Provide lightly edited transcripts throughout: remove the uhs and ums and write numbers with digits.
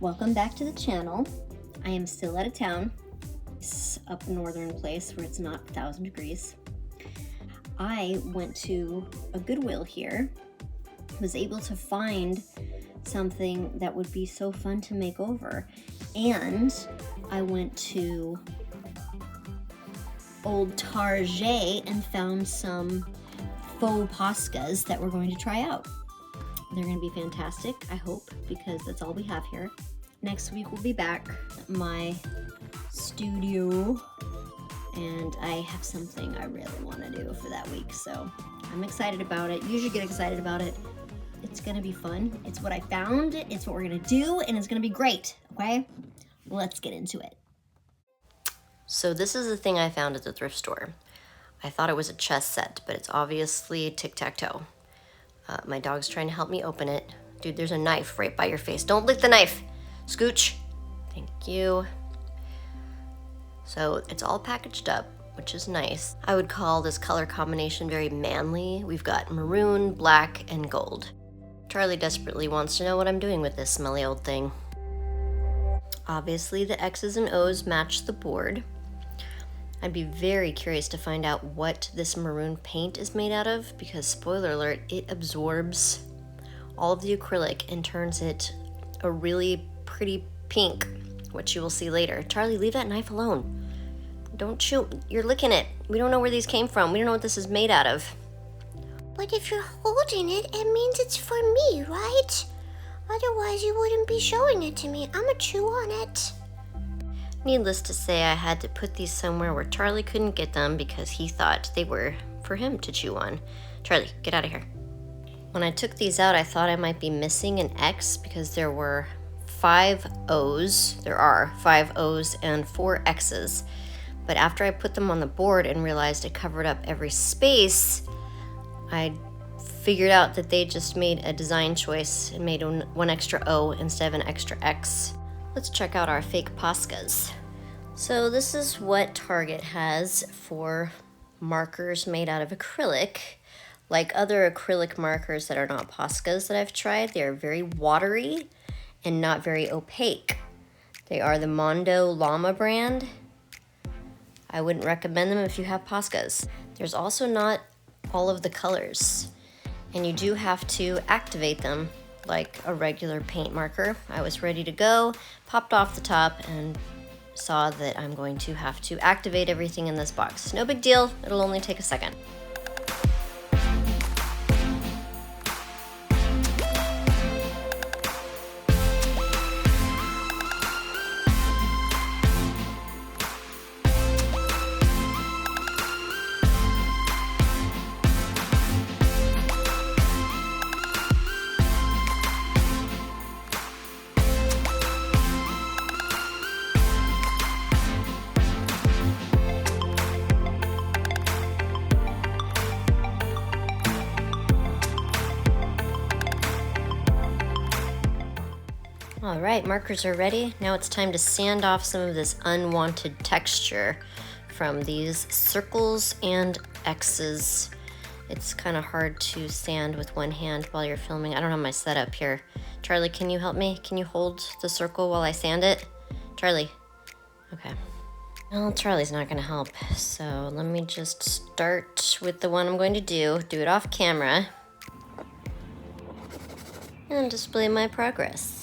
Welcome back to the channel. I am still out of town. It's up northern place where it's not 1,000 degrees. I went to a Goodwill here, was able to find something that would be so fun to make over. And I went to old Target and found some faux Poscas that we're going to try out. They're going to be fantastic, I hope, because that's all we have here. Next week we'll be back at my studio, and I have something I really want to do for that week, so I'm excited about it. Usually get excited about it. It's going to be fun. It's what I found, it's what we're going to do, and it's going to be great, okay? Let's get into it. So this is the thing I found at the thrift store. I thought it was a chess set, but it's obviously Tic Tac Toe. My dog's trying to help me open it. Dude, there's a knife right by your face. Don't lick the knife. Scooch. Thank you. So it's all packaged up, which is nice. I would call this color combination very manly. We've got maroon, black, and gold. Charlie desperately wants to know what I'm doing with this smelly old thing. Obviously, the X's and O's match the board. I'd be very curious to find out what this maroon paint is made out of, because spoiler alert, it absorbs all of the acrylic and turns it a really pretty pink, which you will see later. Charlie, leave that knife alone. Don't chew, you're licking it. We don't know where these came from. We don't know what this is made out of. But if you're holding it, it means it's for me, right? Otherwise you wouldn't be showing it to me. I'ma chew on it. Needless to say, I had to put these somewhere where Charlie couldn't get them because he thought they were for him to chew on. Charlie, get out of here. When I took these out, I thought I might be missing an X because there were 5 O's. There are 5 O's and 4 X's. But after I put them on the board and realized it covered up every space, I figured out that they just made a design choice and made one extra O instead of an extra X. Let's check out our fake Poscas. So this is what Target has for markers made out of acrylic. Like other acrylic markers that are not Poscas that I've tried, they are very watery and not very opaque. They are the Mondo Llama brand. I wouldn't recommend them if you have Poscas. There's also not all of the colors, and you do have to activate them like a regular paint marker. I was ready to go, popped off the top, and saw that I'm going to have to activate everything in this box. No big deal, it'll only take a second. All right, markers are ready. Now it's time to sand off some of this unwanted texture from these circles and X's. It's kind of hard to sand with one hand while you're filming. I don't have my setup here. Charlie, can you help me? Can you hold the circle while I sand it? Charlie. Okay. Well, Charlie's not gonna help, so let me just start with the one I'm going to do it off camera, and display my progress.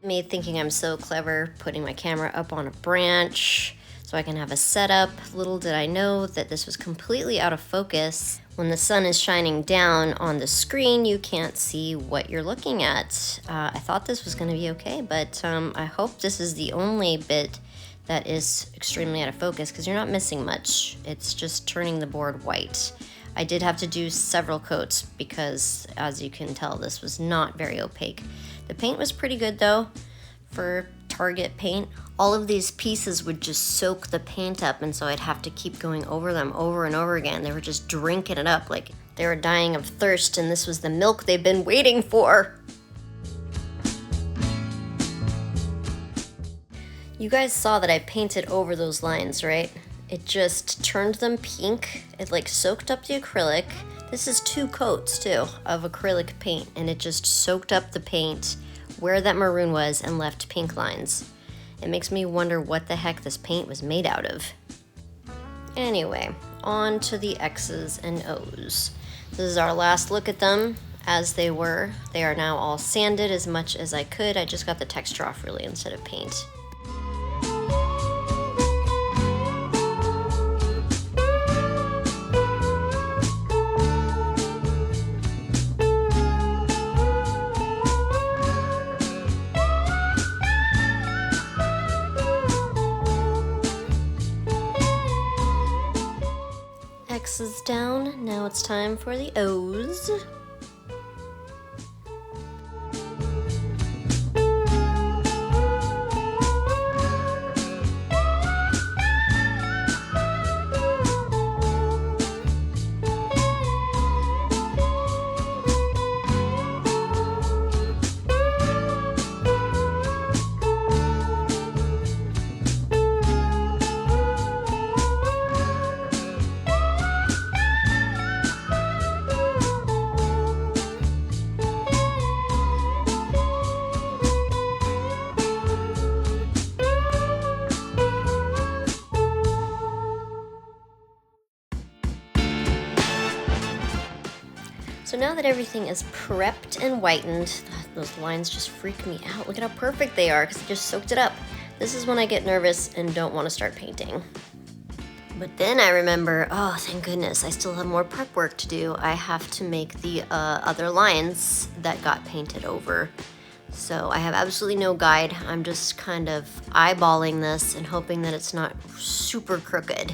Me thinking I'm so clever, putting my camera up on a branch so I can have a setup. Little did I know that this was completely out of focus. When the sun is shining down on the screen, you can't see what you're looking at. I thought this was gonna be okay, but I hope this is the only bit that is extremely out of focus, because you're not missing much. It's just turning the board white. I did have to do several coats because, as you can tell, this was not very opaque. The paint was pretty good though for Target paint. All of these pieces would just soak the paint up, and so I'd have to keep going over them over and over again. They were just drinking it up like they were dying of thirst, and this was the milk they've been waiting for. You guys saw that I painted over those lines, right? It just turned them pink. It like soaked up the acrylic. This is 2 coats too of acrylic paint, and it just soaked up the paint where that maroon was and left pink lines. It makes me wonder what the heck this paint was made out of. Anyway, on to the X's and O's. This is our last look at them as they were. They are now all sanded as much as I could. I just got the texture off really instead of paint. X's down, now it's time for the O's. So now that everything is prepped and whitened, those lines just freak me out. Look at how perfect they are because I just soaked it up. This is when I get nervous and don't want to start painting. But then I remember, oh, thank goodness, I still have more prep work to do. I have to make the other lines that got painted over. So I have absolutely no guide. I'm just kind of eyeballing this and hoping that it's not super crooked.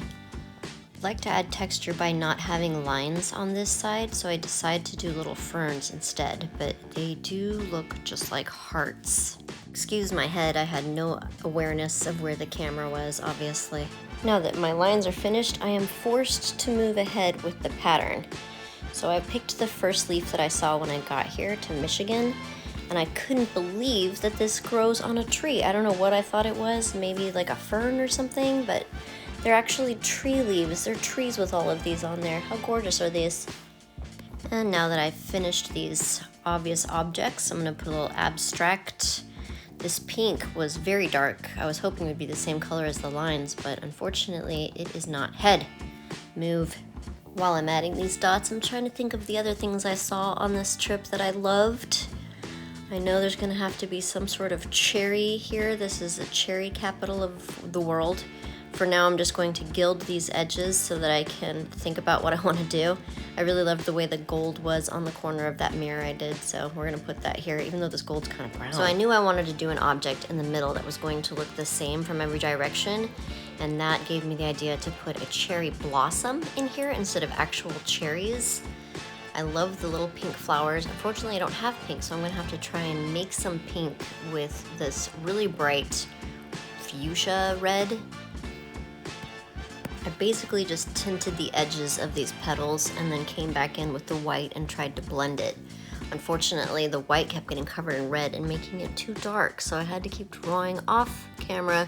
I like to add texture by not having lines on this side, so I decided to do little ferns instead, but they do look just like hearts. Excuse my head, I had no awareness of where the camera was, obviously. Now that my lines are finished, I am forced to move ahead with the pattern. So I picked the first leaf that I saw when I got here to Michigan, and I couldn't believe that this grows on a tree. I don't know what I thought it was, maybe like a fern or something, but they're actually tree leaves. They're trees with all of these on there. How gorgeous are these? And now that I've finished these obvious objects, I'm gonna put a little abstract. This pink was very dark. I was hoping it would be the same color as the lines, but unfortunately it is not. Head, move. While I'm adding these dots, I'm trying to think of the other things I saw on this trip that I loved. I know there's gonna have to be some sort of cherry here. This is the cherry capital of the world. For now, I'm just going to gild these edges so that I can think about what I want to do. I really loved the way the gold was on the corner of that mirror I did, so we're going to put that here, even though this gold's kind of brown. So I knew I wanted to do an object in the middle that was going to look the same from every direction, and that gave me the idea to put a cherry blossom in here instead of actual cherries. I love the little pink flowers. Unfortunately, I don't have pink, so I'm going to have to try and make some pink with this really bright fuchsia red. I basically just tinted the edges of these petals and then came back in with the white and tried to blend it. Unfortunately, the white kept getting covered in red and making it too dark, so I had to keep drawing off camera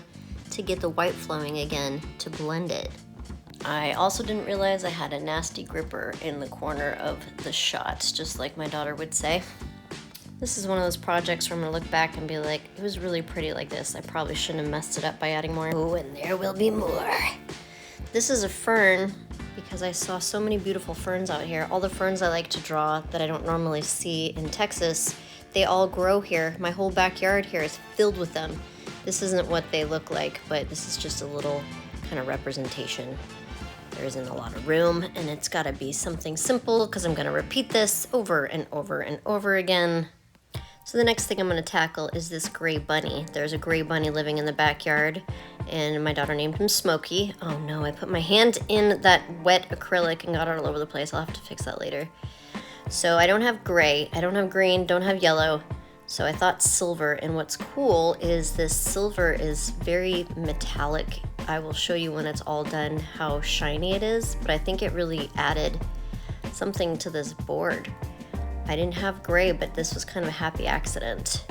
to get the white flowing again to blend it. I also didn't realize I had a nasty gripper in the corner of the shot, just like my daughter would say. This is one of those projects where I'm gonna look back and be like, it was really pretty like this. I probably shouldn't have messed it up by adding more. Oh, and there will be more. This is a fern because I saw so many beautiful ferns out here. All the ferns I like to draw that I don't normally see in Texas, they all grow here. My whole backyard here is filled with them. This isn't what they look like, but this is just a little kind of representation. There isn't a lot of room, and it's gotta be something simple because I'm gonna repeat this over and over and over again. So the next thing I'm gonna tackle is this gray bunny. There's a gray bunny living in the backyard, and my daughter named him Smokey. Oh no, I put my hand in that wet acrylic and got it all over the place. I'll have to fix that later. So I don't have gray, I don't have green, don't have yellow. So I thought silver, and what's cool is this silver is very metallic. I will show you when it's all done how shiny it is, but I think it really added something to this board. I didn't have gray, but this was kind of a happy accident.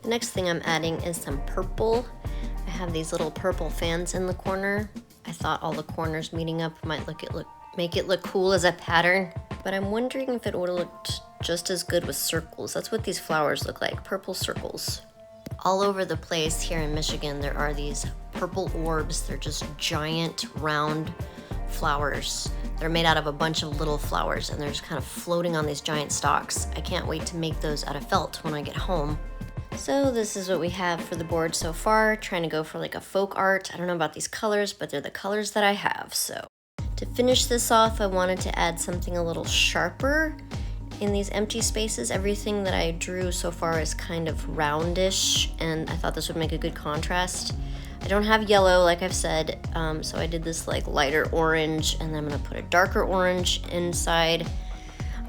The next thing I'm adding is some purple. I have these little purple fans in the corner. I thought all the corners meeting up might make it look cool as a pattern, but I'm wondering if it would have looked just as good with circles. That's what these flowers look like, purple circles. All over the place here in Michigan, there are these purple orbs. They're just giant, round flowers. They're made out of a bunch of little flowers, and they're just kind of floating on these giant stalks. I can't wait to make those out of felt when I get home. So this is what we have for the board so far, trying to go for like a folk art. I don't know about these colors, but they're the colors that I have. So to finish this off, I wanted to add something a little sharper in these empty spaces. Everything that I drew so far is kind of roundish, and I thought this would make a good contrast. I don't have yellow, like I've said, so I did this like lighter orange, and then I'm gonna put a darker orange inside.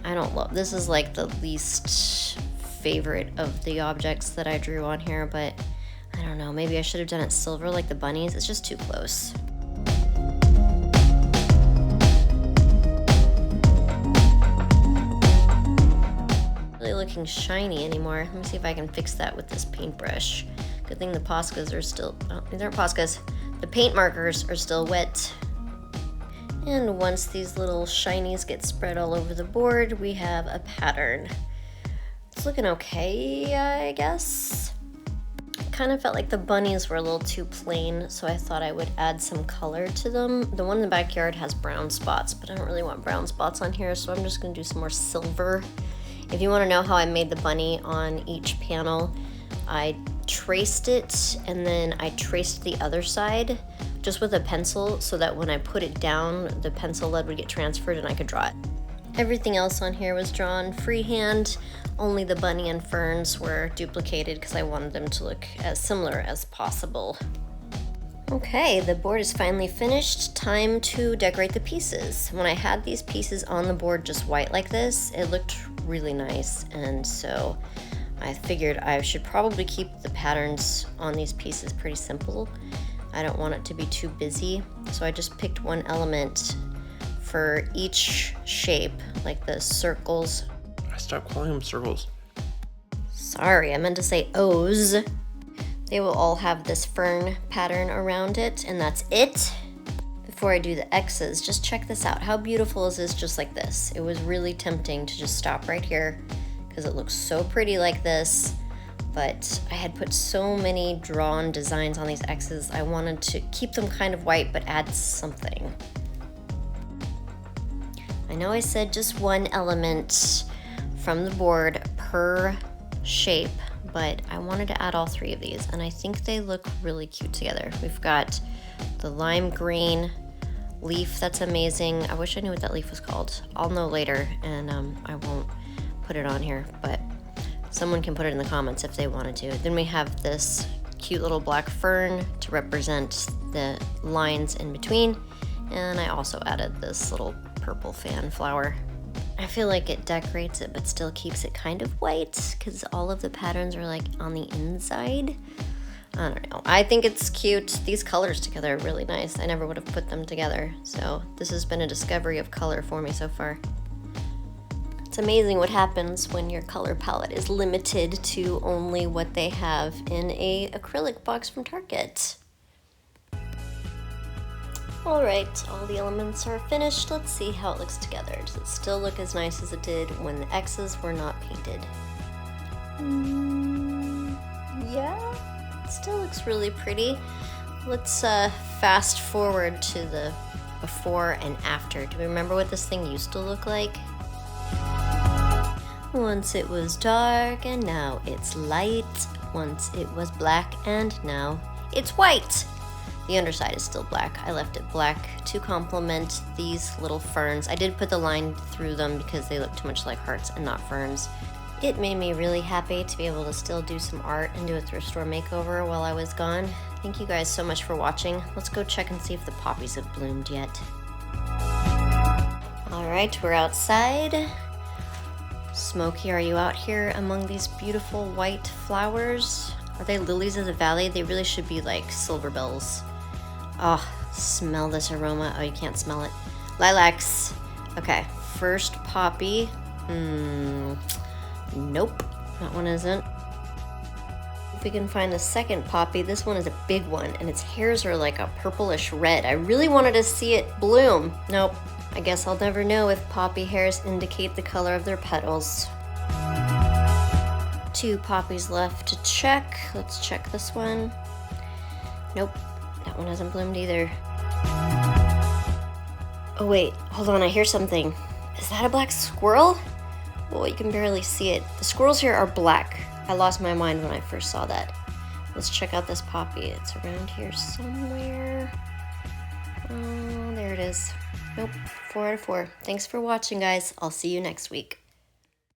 I don't love, this is like the least favorite of the objects that I drew on here, but I don't know, maybe I should have done it silver like the bunnies. It's just too close. Really looking shiny anymore. Let me see if I can fix that with this paintbrush. Good thing the Poscas are still, oh, these aren't Poscas. The paint markers are still wet. And once these little shinies get spread all over the board, we have a pattern. It's looking okay, I guess. Kind of felt like the bunnies were a little too plain, so I thought I would add some color to them. The one in the backyard has brown spots, but I don't really want brown spots on here, so I'm just gonna do some more silver. If you wanna know how I made the bunny on each panel, I traced it, and then I traced the other side just with a pencil so that when I put it down, the pencil lead would get transferred and I could draw it. Everything else on here was drawn freehand. Only the bunny and ferns were duplicated because I wanted them to look as similar as possible. Okay, the board is finally finished. Time to decorate the pieces. When I had these pieces on the board just white like this, it looked really nice, and so I figured I should probably keep the patterns on these pieces pretty simple. I don't want it to be too busy, so I just picked one element for each shape, like the circles. I stopped calling them circles. Sorry, I meant to say O's. They will all have this fern pattern around it, and that's it. Before I do the X's, just check this out. How beautiful is this just like this? It was really tempting to just stop right here because it looks so pretty like this, but I had put so many drawn designs on these X's, I wanted to keep them kind of white but add something. I know I said just one element from the board per shape, but I wanted to add all three of these, and I think they look really cute together. We've got the lime green leaf, that's amazing. I wish I knew what that leaf was called. I'll know later, and I won't put it on here, but someone can put it in the comments if they wanted to. Then we have this cute little black fern to represent the lines in between, and I also added this little purple fan flower. I feel like it decorates it but still keeps it kind of white because all of the patterns are like on the inside. I don't know. I think it's cute. These colors together are really nice. I never would have put them together. So this has been a discovery of color for me so far. It's amazing what happens when your color palette is limited to only what they have in a acrylic box from Target. All right, all the elements are finished. Let's see how it looks together. Does it still look as nice as it did when the X's were not painted? Yeah, it still looks really pretty. Let's fast forward to the before and after. Do we remember what this thing used to look like? Once it was dark and now it's light. Once it was black and now it's white. The underside is still black. I left it black to complement these little ferns. I did put the line through them because they look too much like hearts and not ferns. It made me really happy to be able to still do some art and do a thrift store makeover while I was gone. Thank you guys so much for watching. Let's go check and see if the poppies have bloomed yet. All right, we're outside. Smokey, are you out here among these beautiful white flowers? Are they lilies of the valley? They really should be like silver bells. Oh, smell this aroma. Oh, you can't smell it. Lilacs. Okay, first poppy. Nope, that one isn't. If we can find the second poppy, this one is a big one, and its hairs are like a purplish red. I really wanted to see it bloom. Nope, I guess I'll never know if poppy hairs indicate the color of their petals. 2 poppies left to check. Let's check this one. Nope, that one hasn't bloomed either. Oh wait, hold on, I hear something. Is that a black squirrel? Well, you can barely see it. The squirrels here are black. I lost my mind when I first saw that. Let's check out this poppy. It's around here somewhere. Oh, there it is. Nope, 4 out of 4. Thanks for watching, guys. I'll see you next week.